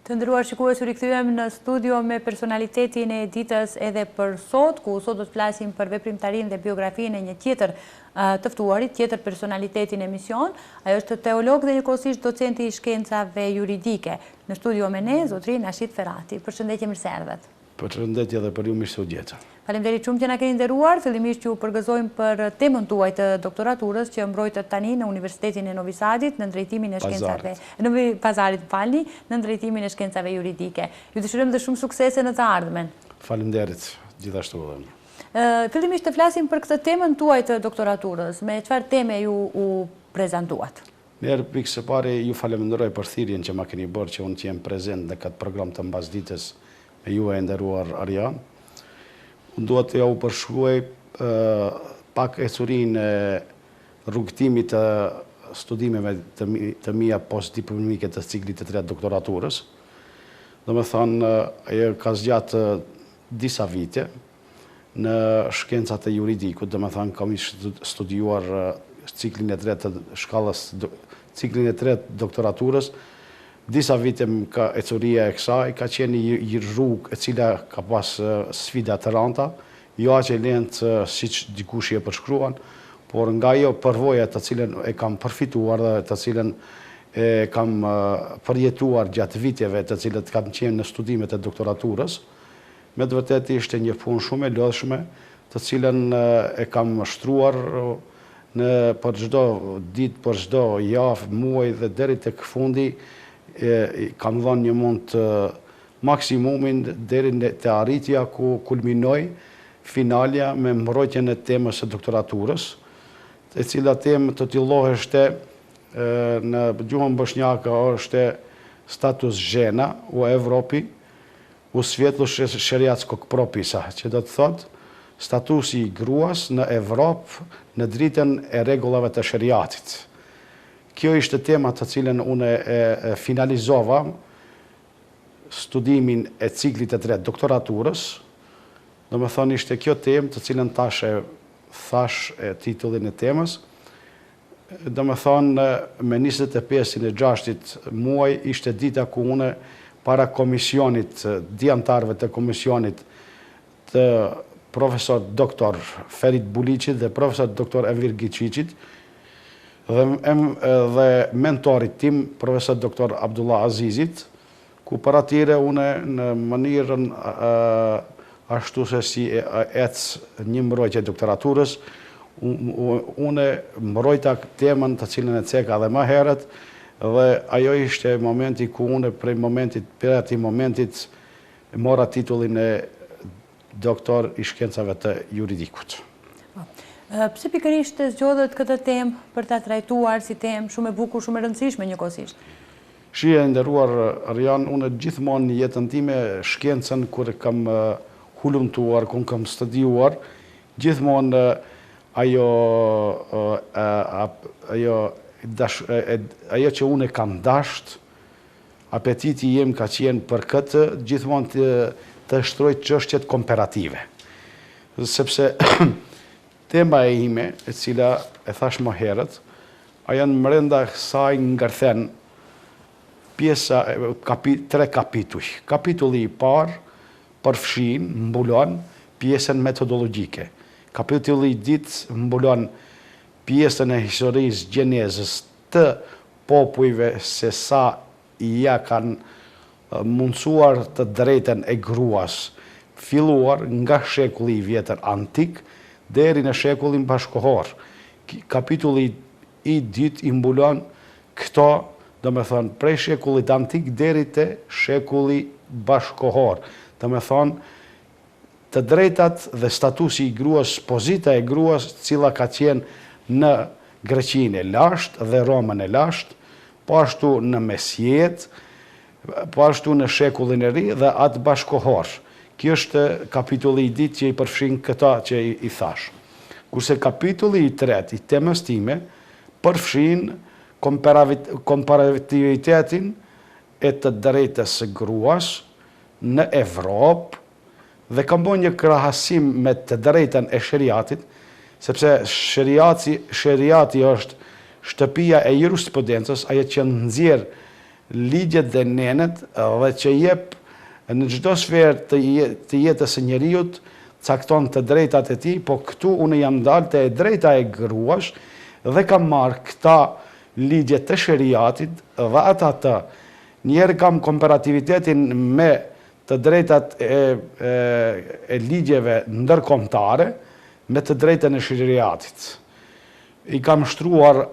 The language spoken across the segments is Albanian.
Të nderuar shikues, u rikthyem në studio me personalitetin e ditës edhe për sot, ku sot do të flasim për veprimtarinë dhe biografinë e një tjetër të ftuarit, tjetër personalitetin e emision. Ajo është teolog dhe njëkohësisht docenti i shkencave juridike. Në studio me ne, zotrin Ashit Ferrati. Përshëndetje, mirëseardhët. Përshëndetje dhe për ju mirë se u gjeta. Faleminderit shumë që na keni nderuar. Fillimisht ju përgëzojmë për temën tuaj të doktoraturës që mbrojtet tani në Universitetin e Novi Sadit në drejtimin e shkencave Pazarit, në drejtimin e shkencave juridike. Ju dëshirojmë dhe shumë suksese në të ardhmen. Faleminderit, gjithashtu edhe. Fillimisht të flasim për këtë temën tuaj të doktoraturës. Me çfarë teme ju u prezantuat? Mirë, pikë së pari ju faleminderoj për thirrjen që ma keni bërë që unë të jem prezent në këtë program të mbasdites me ju e nderuar Arjan. Unë duhet të ja u përshkruaj pak ecurinë e rrugëtimit të studimeve të mia postdiplomike të ciklit të tretë doktoraturës. Domethënë, ajo ka zgjatë disa vite në shkencat e juridikut, domethënë kam studiuar ciklin e tretë të shkallës, ciklin e tretë doktoraturës. Disa vite ka ecuria e kësaj, ka qenë një rrugë e cila ka pas sfida të rënda, jo aq e lehtë siç dikush e përshkruan, por nga ajo përvoja të cilën e kam përfituar dhe të cilën e kam përjetuar gjatë viteve të cilët kam qenë në studimet e doktoraturës, me të vërtetë ishte një punë shumë e lodhshme, të cilën e kam shtruar për çdo ditë, për çdo javë, muaj dhe deri tek fundi. Kam dhënë një mund të maksimumin deri te arritja ku kulminoi finalja me mbrojtjen e temës së doktoraturës, e cila temë të titulloheshte në gjuhën bosnjake është status žena u Evropi u svjetlu šerijatskog propisa, që do të thotë statusi i gruas në Evropë në dritën e rregullave të sheriatit. Kjo ishte tema të cilën unë e finalizova studimin e ciklit të tretë doktoraturës. Domethënë ishte kjo temë të cilën thash titullin e temës. Domethënë me 25-6 muaj ishte dita ku unë para komisionit, djemtarëve të komisionit të profesor doktor Ferit Buliqit dhe profesor doktor Enver Giçiçit, dhe mentorit tim, profesor doktor Abdullah Azizit, ku për atyre une në mënyrën ashtu se si ecë një mbrojtje doktoraturës, une mbrojta temën të cilën e ceka dhe më herët, dhe ajo ishte momenti ku une për ati momentit mora titullin e doktor i shkencave të juridikut. Pse pikërisht të zgjodhët këtë temë për ta trajtuar si temë shumë e bukur, shumë e rëndësishme njëkohësisht? Shije nderuar Arjan, unë gjithmonë në jetën time shkencën kur kam hulumtuar, kur kam studiuar, gjithmonë ajo që unë kam dasht, apetiti jem ka qenë për këtë, gjithmonë të shtroj çështjet komparative. Sepse tema e ime, e cila e thash më herët, ajo në brenda kësaj ngërthen pjesa 3 kapituj. Kapitulli i parë përfshin, mbulon pjesën metodologjike. Kapitulli i dytë mbulon pjesën e historisë gjenezës të popujve se sa ja kanë mundësuar të drejten e gruas, filluar nga shekulli i vjetër antik deri në shekullin bashkohor. Kapitulli i dytë i mbulon këto, domethënë prej shekullit antik deri te shekulli bashkohor. Domethënë të drejtat dhe statusi i gruas, pozita e gruas, cila ka qenë në Greqinë e lashtë dhe Romën e lashtë, po ashtu në mesjet, po ashtu në shekullin e ri dhe atë bashkohor. Kjo është kapitulli i dytë që i përfshin këta që i thash. Kurse kapitulli i tretë i temës time përfshin komparativitetin e të drejtës së gruas në Evropë dhe kam bërë një krahasim me të drejtën e sheriatit, sepse sheriati është shtëpia e jurisprudencës, ajo që nxjerr ligjet dhe nenet dhe që jep në çdo sferë të jetës së njeriut cakton të drejtat e tij, po këtu unë jam dalë te e drejta e gruash dhe kam marrë këta ligje të sheriatit dhe ata të. Njerë kam komparativitetin me të drejtat e ligjeve ndërkombëtare me të drejtën e sheriatit. I kam shtruar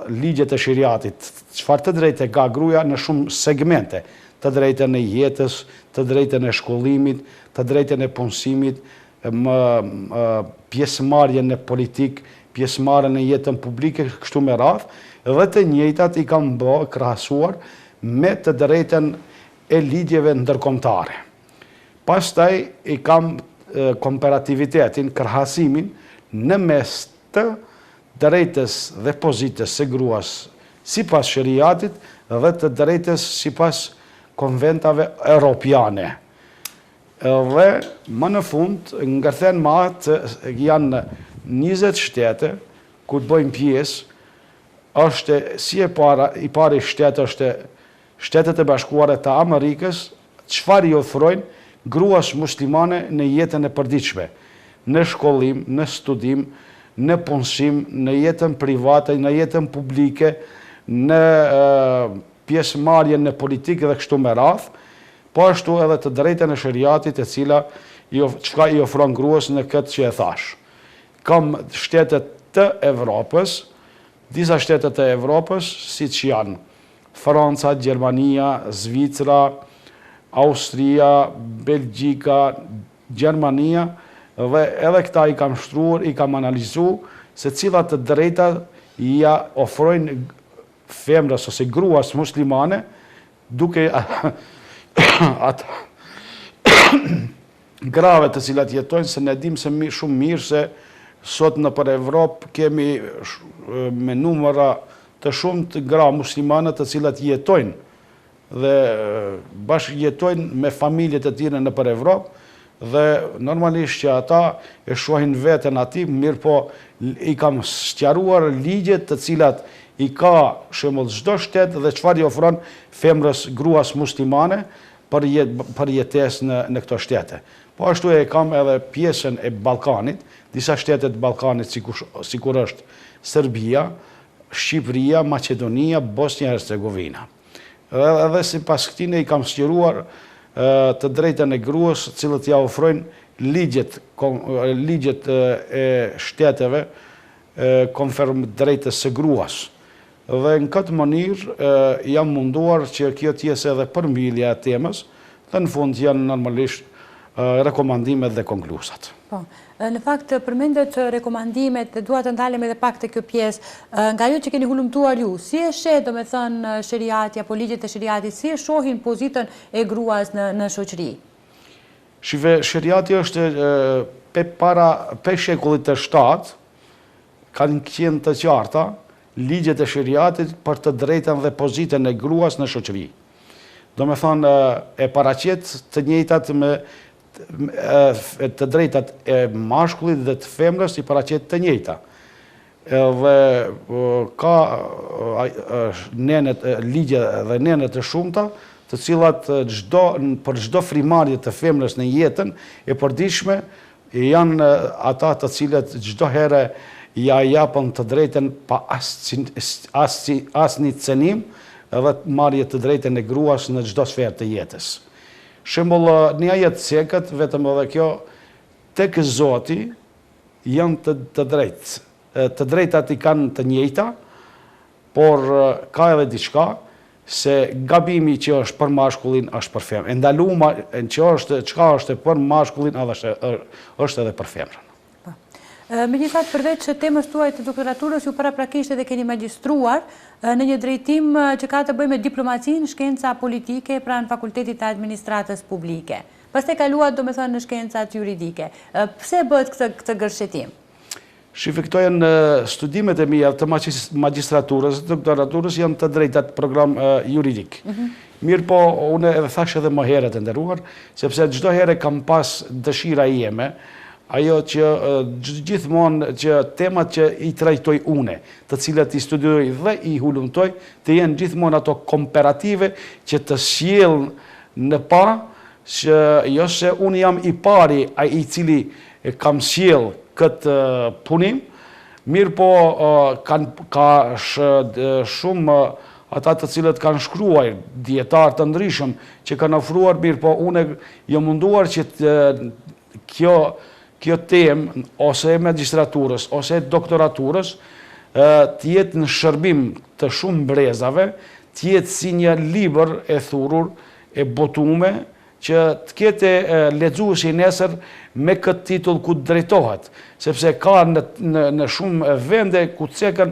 ligjet e sheriatit, çfarë të drejtë ka gruaja në shumë segmente, të drejtën e jetës, të drejtën e shkollimit, të drejtën e punësimit, pjesëmarrjen në politikë, pjesëmarrjen në jetën publike, kështu me radhë, dhe të njëjtat i kam bërë krahasuar me të drejtën e ligjeve ndërkombëtare. Pastaj i kam komparativitetin, krahasimin në mes të drejtës dhe pozitës së gruas sipas sheriatit dhe të drejtës sipas konventave europiane. Dhe më në fund, ngërthen ma të janë 20 shtete, ku të bëjmë pjesë, është si i pari shtetë është Shtetet e Bashkuara të Amerikës, çfarë i ofrojnë gruas muslimane në jetën e përditshme, në shkollim, në studim, në punësim, në jetën private, në jetën publike, në pjesëmarrjen në politikë dhe kështu me radhë, po ashtu edhe të drejtën e sheriatit e cila çka i ofron gruas në këtë që e thash. Kam shtetet të Evropës, disa shtetet të Evropës, siç janë Franca, Gjermania, Zvicra, Austria, Belgjika, Gjermania, dhe edhe këta i kam shtruar, i kam analizu se cilat të drejta ja ofrojnë femrës ose gruas muslimane, duke atë grave të cilat jetojnë, se ne dim se shumë mirë se sot në për Evropë kemi me numëra të shumë të gra muslimane të cilat jetojnë dhe bashkë jetojnë me familjet e tyre në për Evropë, dhe normalisht që ata e shohin veten aty, mirë po i kam sqaruar ligjet të cilat i ka shembull çdo shtet dhe çfarë i ofron femrës gruas muslimane për jetesë në këto shtete. Po ashtu e kam edhe pjesën e Ballkanit, disa shtete të Ballkanit sikur është Serbia, Shqipëria, Maqedonia, Bosnia-Hercegovina. Edhe sipas këtij i kam sqaruar të drejtën e gruas, të cilët ja ofrojnë ligjet e shteteve konferm drejtës së gruas. Dhe në këtë mënyrë jam munduar që kjo të jetë edhe përmbylja e temës, dhe në fund janë normalisht rekomandimet dhe konklusat. Po, në fakt përmendet rekomandimet dhe dua të ndalem edhe pak të kjo pjesë, nga ju që keni hulumtuar ju, si e sheh domethënë sheriati apo ligjet e sheriatit, si e shohin pozitën e gruas në shoqëri? Shive, sheriati është pe shekullit të 7, kanë qenë të qarta ligjet e sheriatit për të drejtën dhe pozitën e gruas në shoqëri. Domethënë e paraqet të njëjtat me të drejtat e mashkullit dhe të femrës i paraqet të njëjta. Dhe ka ligje dhe nenet të shumta, të cilat për çdo frimarrje të femrës në jetën e përditshme janë ata të cilët çdo herë ja japën të drejtën pa asnjë cenim edhe marrje të drejtën e gruas në çdo sferë të jetës. Shembull, një ajet sekët, vetëm edhe kjo, tek Zoti janë të drejtë. Të drejtat i kanë të njëjta, por ka edhe diçka se gabimi që është për mashkullin është për femrën. Ndaluma që çka është për mashkullin është edhe për femrën. Megjithatë, përveç temës tuaj të doktoraturës, ju paraprakisht edhe keni magjistruar në një drejtim që ka të bëjë me diplomacinë, shkenca politike pranë Fakultetit të Administratës Publike. Pastaj kaluat domethënë në shkencat juridike. Pse bëhet këtë gërshetim? Shife, këto janë studimet e mia të magjistraturës, të doktoraturës janë të drejtat program juridik. Mirë po, unë edhe thash edhe më herët e nderuar, sepse çdo herë kam pas dëshira jeme, ajo që gjithmonë që temat që i trajtoj une, të cilat i studioj dhe i hulumtoj, të jenë gjithmonë ato komparative që të sjellin në pa, që jo se unë jam i pari i cili kam sjell këtë punim, mirë po ka shumë ata të cilët kanë shkruar, dietar të ndryshëm që kanë ofruar, mirë po unë jam munduar që kjo temë ose e magjistraturës ose e doktoraturës të jetë në shërbim të shumë brezave, të jetë si një libër e thurur, e botume, që të kete lexuesi nesër me këtë titull ku drejtohet, sepse ka në shumë vende ku cekën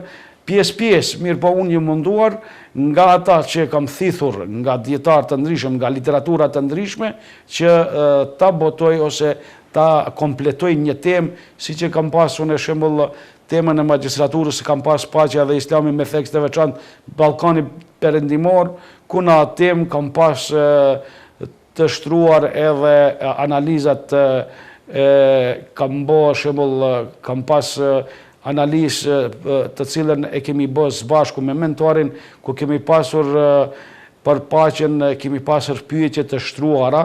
pjesë, mirë po unë jë munduar nga ata që kam thithur, nga dietar të ndryshëm, nga literatura të ndryshme, që ta botoj ose ta kompletoj një temë, si që kam pasur në shembull temën e magjistraturës, kam pas paqja dhe islami me theks të veçantë Ballkani Perëndimor, ku në atë temë kam pas të shtruar edhe analizat, kam pas analizë të cilën e kemi bërë së bashku me mentorin, ku kemi pasur për paqen, kemi pasur pyetje të shtruara,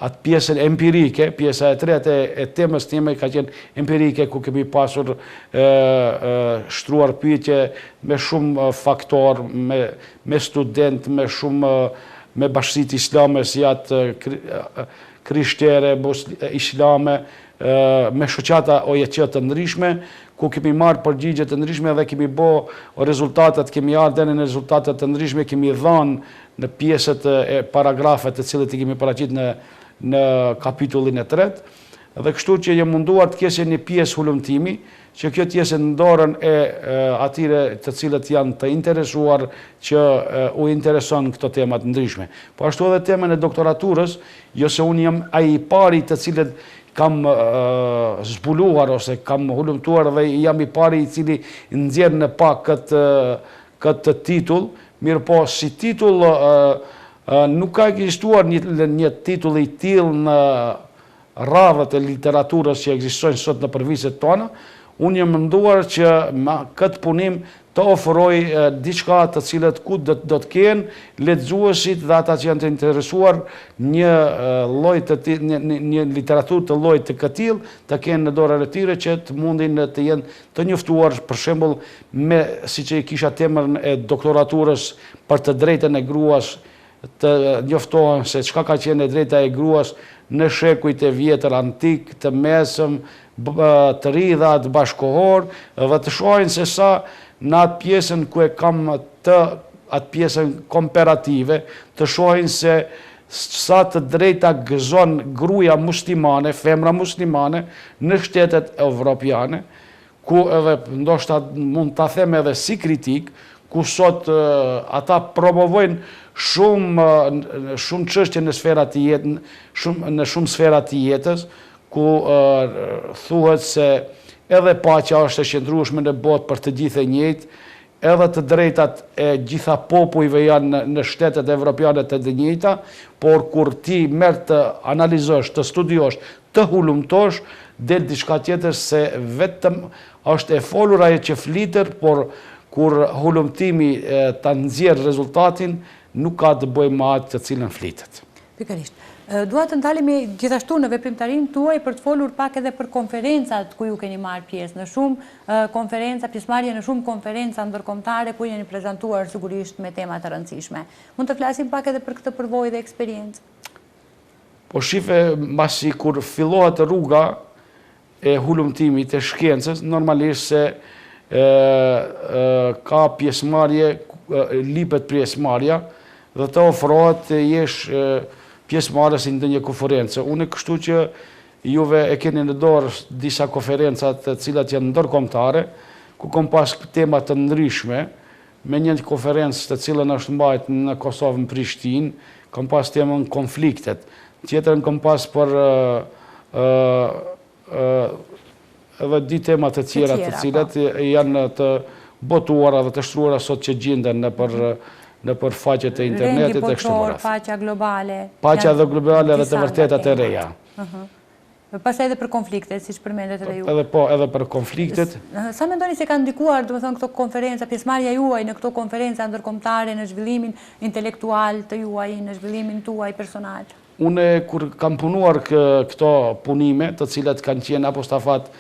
atë pjesën empirike, pjesa e tretë e temës time ka qenë empirike, ku kemi pasur shtruar pyetje me shumë faktor, me student, me bashkësitë islame, si atë krishtere, islame, me shoqata OJC të ndryshme, ku kemi marrë përgjigje të ndryshme dhe kemi bërë rezultatet, kemi ardhen në rezultatet të ndryshme, kemi dhënë në pjesët e paragrafet të cilët i kemi paraqit në kapitullin e tretë, dhe kështu që jam munduar të kese një pjesë hulumtimi, që kjo të jesë në dorën e atyre të cilët janë të interesuar që u intereson këto temat ndryshme. Po ashtu edhe temën e doktoraturës, jo se unë jam ai i pari të cilët kam zbuluar ose kam hulumtuar dhe jam i pari i cili nxjerr në pak këtë titull, mirë po si titull nuk ka ekzistuar një titull i tillë në radhët e literaturës që ekzistojnë sot në përviset tona. Unë jam menduar që me këtë punim të ofroj diçka të cilët ku do të kenë lexuesit dhe ata që janë të interesuar një literaturë të llojit të këtill, të kenë në dorën e tyre që të mundin të jenë të njoftuar, për shembull, me siç e kisha temën e doktoraturës për të drejtën e gruas, të njoftohen se çka ka qenë e drejta e gruas në shekujt e vjetër antik, të mesëm, të ridhat bashkohor, dhe të shohin se sa në atë pjesën ku e kam atë pjesën komparative, të shohin se sa të drejta gëzon gruaja muslimane, femra muslimane në shtetet evropiane, ku edhe ndoshta mund ta them edhe si kritik, ku sot ata promovojnë shumë çështje në sferat e jetës, në shumë sfera të jetës, ku thuhet se edhe paqja është e qëndrueshme në botë për të gjithë e njëjtë, edhe të drejtat e gjitha popujve janë në shtetet evropiane të njëjta, por kur ti merr të analizosh, të studiosh, të hulumtosh, del diçka tjetër, se vetëm është e folur ajo që flitet, por kur hulumtimi ta nxjerr rezultatin, nuk ka të bëjë me atë të cilën flitet. Pikërisht. Dua të ndalemi gjithashtu në veprimtarinë tuaj për të folur pak edhe për konferencat ku ju keni marrë pjesë, në shumë konferenca, pjesëmarrje në shumë konferenca ndërkombëtare ku jeni prezantuar sigurisht me tema të rëndësishme. Mund të flasim pak edhe për këtë përvojë dhe eksperiencë? Po shife, mbasi kur fillohet rruga e hulumtimit të shkencës, normalisht se ka pjesëmarrje, lipet pjesëmarrja dhe të ofrohet jesh pjesëmarrës në ndonjë konferencë. Unë kështu që juve e keni në dorë disa konferenca të cilat janë ndërkombëtare, ku kam pas tema të ndryshme, me një konferencë të cilën është mbajtur në Kosovë, në Prishtinë, kam pas temën konfliktet. Tjetrën kam pas për edhe di tema të tjera të cilat janë të botuara dhe të shtruara sot që gjenden në për faqet e internetit e kështu me radhë. Paqja globale. Paqja dhe globale dhe të vërtetat e reja. Pastaj edhe për konfliktet, siç përmendet edhe ju. Edhe për konfliktet. Sa mendoni se ka ndikuar, domethënë, këto konferenca, pjesëmarrja juaj në këto konferenca ndërkombëtare në zhvillimin intelektual të juaj, në zhvillimin tuaj personal? Unë kur kam punuar këto punime, të cilat kanë qenë apostafat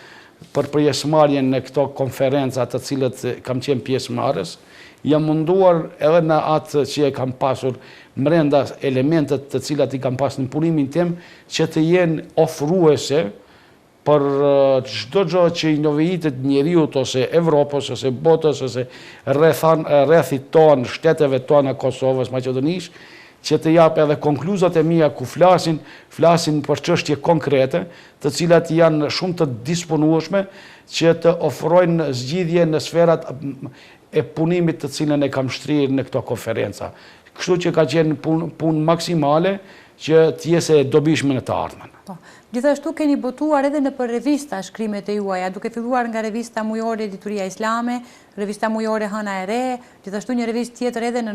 për pjesëmarrjen në këto konferenca të cilat kam qenë pjesëmarrës, jam munduar edhe në atë që e kam pasur mrenda elementet të cilat i kam pasur në punimin tim, që të jenë ofruese për çdo gjë që i novitet njeriut ose Evropës, ose botës, ose rrethit tonë, shteteve tona Kosovës, Maqedonisë, që të japë edhe konkluzat e mia ku flasin për çështje konkrete, të cilat janë shumë të disponueshme që të ofrojnë zgjidhje në sferat e punimit të cilën e kam shtrirë në këto konferenca. Kështu që ka qenë punë maksimale që t'jese e dobishme në të ardhmen. Gjithashtu keni botuar edhe në për revista shkrimet e juaja, duke filluar nga revista mujore Edituria Islame, revista mujore Hëna e Re, gjithashtu një revistë tjetër edhe në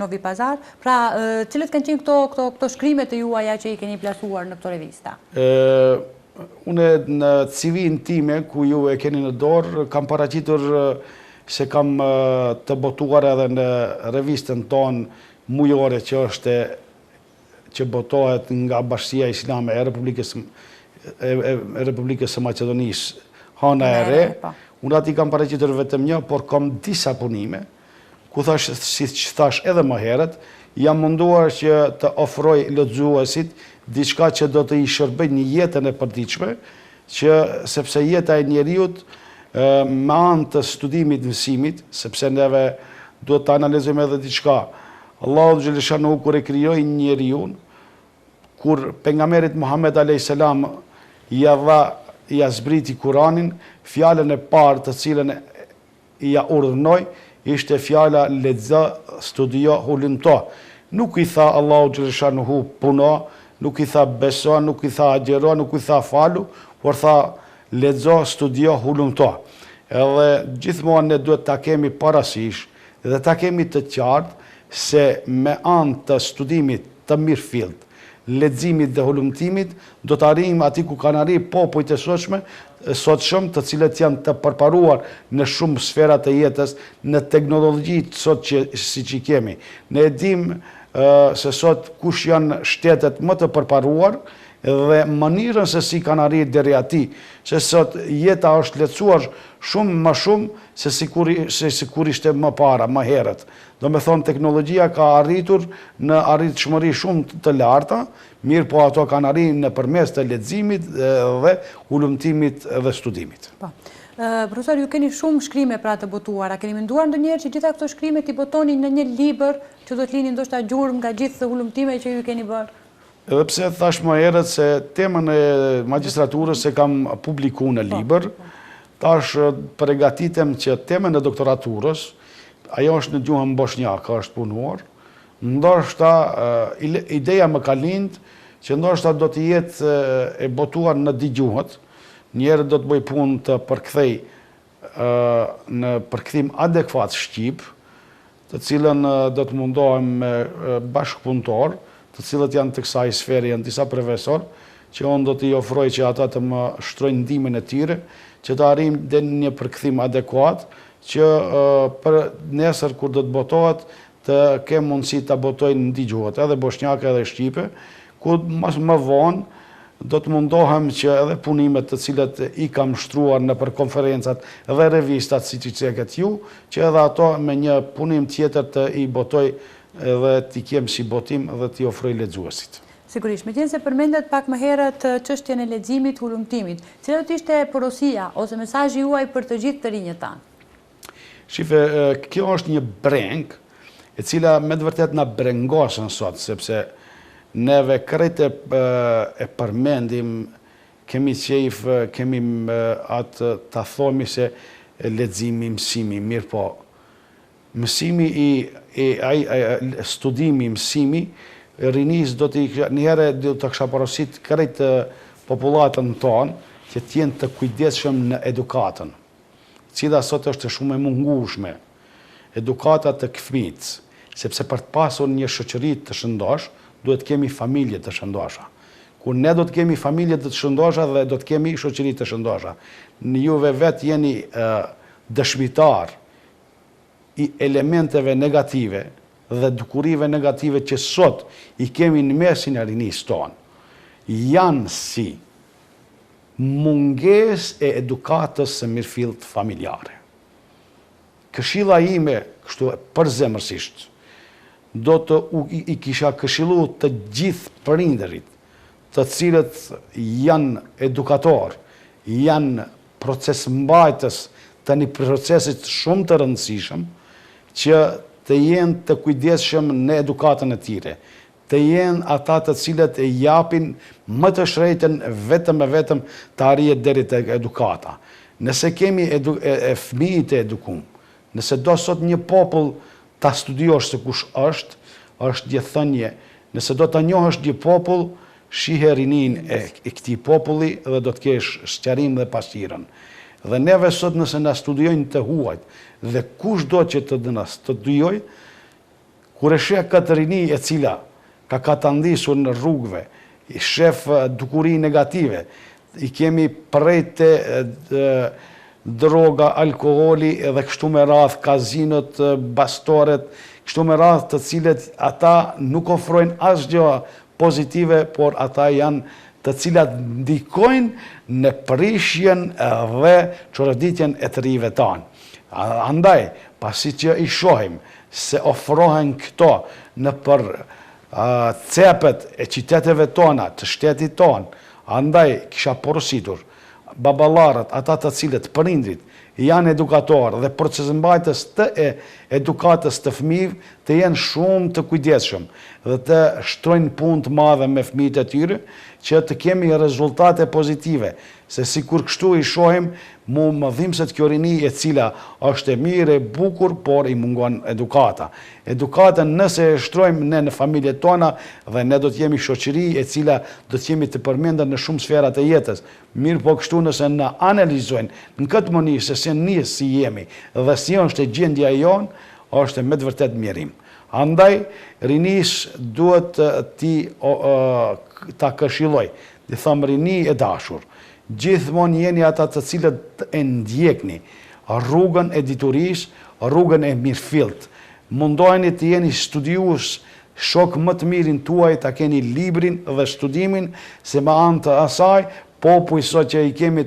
Novi Pazar. Pra, cilët kanë qenë këto shkrimet e juaja që i keni plasuar në këto revista? Une në CV-n time, ku ju e keni në dorë, kam paraqitur se kam të botuar edhe në revistën tonë mujore që botohet nga Bashkia Islame e Republikës së Maqedonisë, Hëna e Re. Unë ati kam paraqitur vetëm një, por kam disa punime, ku thash, si që thash edhe më herët, jam munduar që të ofroj lexuesit diçka që do të i shërbej një jetën e përditshme, sepse jeta e njeriut me anë të studimit mësimit, sepse neve duhet të analizojmë edhe diçka. Allahu xhaleshanu kur e krijoi njeriun, kur pejgamberit Muhammed a.s. ja zbriti Kuranin, fjalën e parë të cilën ja urdhëroi ishte fjala lexo, studio, hulumto. Nuk i tha Allahu xhaleshanu puno, nuk i tha beso, nuk i tha agjero, nuk i tha falu, por tha lexo, studio, hulumto. Edhe gjithmonë ne duhet ta kemi parasysh dhe ta kemi të qartë se me anë të studimit të mirëfillt, leximit dhe hulumtimit, do të arrijmë aty ku kanë arrijë popujt e sotshëm, të cilët janë të përparuar në shumë sfera të jetës, në teknologjitë sot siç i kemi. Ne e dimë se sot kush janë shtetet më të përparuar dhe mënyrën se si kanë arrijë deri aty, se sot jeta është lehtësuar shumë më shumë se sikur ishte më para, më herët. Do me thonë, teknologjia ka arritur në arritshmëri shumë të larta, mirë po ato kanë arrijë nëpërmes të leximit dhe hulumtimit dhe studimit. Profesor, ju keni shumë shkrime pra të botuara. Keni menduar ndonjëherë që gjitha këto shkrime t'i botoni në një libër që do t'lini ndoshta gjurmë nga gjithë hulumtime që ju keni bërë? Edhe pse thash më herët se temën e magjistraturës e kam publikuar në libër, tash përgatitem që temën e doktoraturës, ajo është në gjuhën bosnjake, është punuar, ndoshta ideja më ka lindë që ndoshta do të jetë e botuar në dy gjuhët, njerë do të bëj punë të përkthej në përkthim adekuat shqip, të cilën do të mundohem me bashkëpunëtor, të cilët janë të kësaj sfere, janë disa profesor, që unë do t'i ofroj që ata të më shtrojnë ndihmën e tyre, që të arrijmë dhe një përkthim adekuat, që për nesër kur do të botohet, të kemë mundësi të botojnë në dy gjuhët, edhe bosnjake edhe shqipe, ku më vonë do të mundohem që edhe punimet të cilat i kam shtruar në për konferencat edhe revistat si që ceket ju, që edhe ato me një punim tjetër të i botoj edhe t'i kem si botim dhe t'i ofroj lexuesit. Sigurisht, me qenë se përmendet pak më herët çështjen e leximit, hulumtimit, cila do ishte porosia ose mesazhi juaj për të gjithë të rinjët tanë? Shife, kjo është një breng, e cila me të vërtet na brengosën sot, sepse neve krejt e përmendim, kemi qejf, kemi atë të thomi se leximi, mësimi, mirë po, mësimi studimi, mësimi, rinis do njëherë do të kësha porosit krejt popullatën tonë që t'jenë të kujdesshëm në edukatën, cila sot është shumë e mungueshme, edukata të fëmijës, sepse për të pasur një shoqëri të shëndosh, duhet kemi familje të shëndosha. kur ne do të kemi familje të shëndosha dhe do të kemi shoqëri të shëndosha. Në juve vetë jeni dëshmitar i elementeve negative dhe dukurive negative që sot i kemi në mesin e rinisë tonë. Janë si munges e edukatës së mirëfillt familjare. Këshilla ime, kështu përzemërsisht, do të i kisha këshillu të gjithë prindërit, të cilët janë edukator, janë proces mbajtës të një procesit shumë të rëndësishëm, që të jenë të kujdesshëm në edukatën e tyre, të jenë ata të cilët e japin më të shtrejtën vetëm e vetëm të arrijet deri te edukata. Nëse kemi fëmijët e edukum, nëse do sot një popull ta studiosh se kush është djethënje, nëse do ta njohësh një popull, shihe rinin e këtij populli dhe do të kesh sqarim dhe pasqyrën. Dhe neve sot nëse na studiojnë të huajt dhe kush do që të na studioj, kur e sheh këtë rini e cila ka katandisur në rrugëve, i shef dukuri negative, i kemi prejtë droga, alkoholi dhe kështu me radhë, kazinot, bastoret, kështu me radhë të cilët ata nuk ofrojnë asgjë pozitive, por ata janë të cilat ndikojnë në prishjen dhe çoroditjen e të rive tanë. Andaj, pasi që i shohim se ofrohen këto në për cepet e qyteteve tona, të shtetit tonë, andaj kisha porositur baballarët, ata të cilët prindrit janë edukatorë dhe procesmbajtës të edukatës të fëmijëve të jenë shumë të kujdesshëm dhe të shtrojnë punë të madhe me fëmijët e tyre, që të kemi rezultate pozitive, se si kur kështu i shohim, mu më dhimë se të kjo rini e cila është e mirë, e bukur, por i mungon edukata. Edukatën nëse e shtrojmë ne në familjet tona dhe ne do të jemi shoqëri e cila do të jemi të përmendur në shumë sferat e jetës. Mirë po kështu nëse na analizojnë në këtë mënyrë se si jemi dhe si është e gjendja jonë, është me të vërtet mjerim. Andaj, rinis duhet ta këshilloj, dhe thëmë rini e dashur, gjithmonë jeni ata të cilët e ndjekni rrugën e diturisë, rrugën e mirëfillt. Mundoheni të jeni studiues, shok më të mirin tuaj, ta keni librin dhe studimin, se me anë të asaj, popull sot që i kemi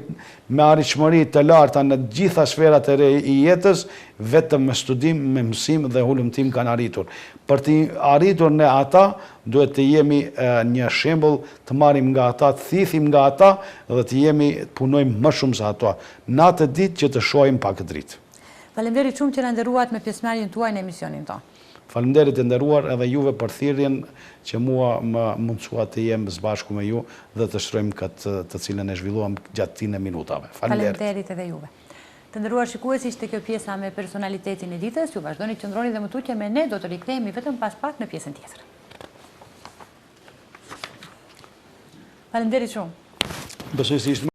me arritshmëri të larta në gjitha sferat e re i jetës, vetëm me studim, me mësim dhe hulumtim kanë arritur. Për të arritur në ata, duhet të jemi një shembull, të marrim nga ata, të thithim nga ata dhe të punojmë më shumë se ato. Natë ditë që të shohim pak dritë. Faleminderit shumë që na nderuat me pjesëmarrjen tuaj në emisionin tonë. Faleminderit e nderuar edhe juve për thirrjen që mua më mundsua të jem së bashku me ju dhe të shtrojmë këtë të cilën e zhvilluam gjatë këtyre minutave. Faleminderit edhe juve. Të nderuar shikues, ishte kjo pjesa me personalitetin e ditës. Ju vazhdoni të qëndroni dhe më tutje me ne, do të rikthehemi vetëm pas pak në pjesën tjetër. Faleminderit shumë. Besoj se ishte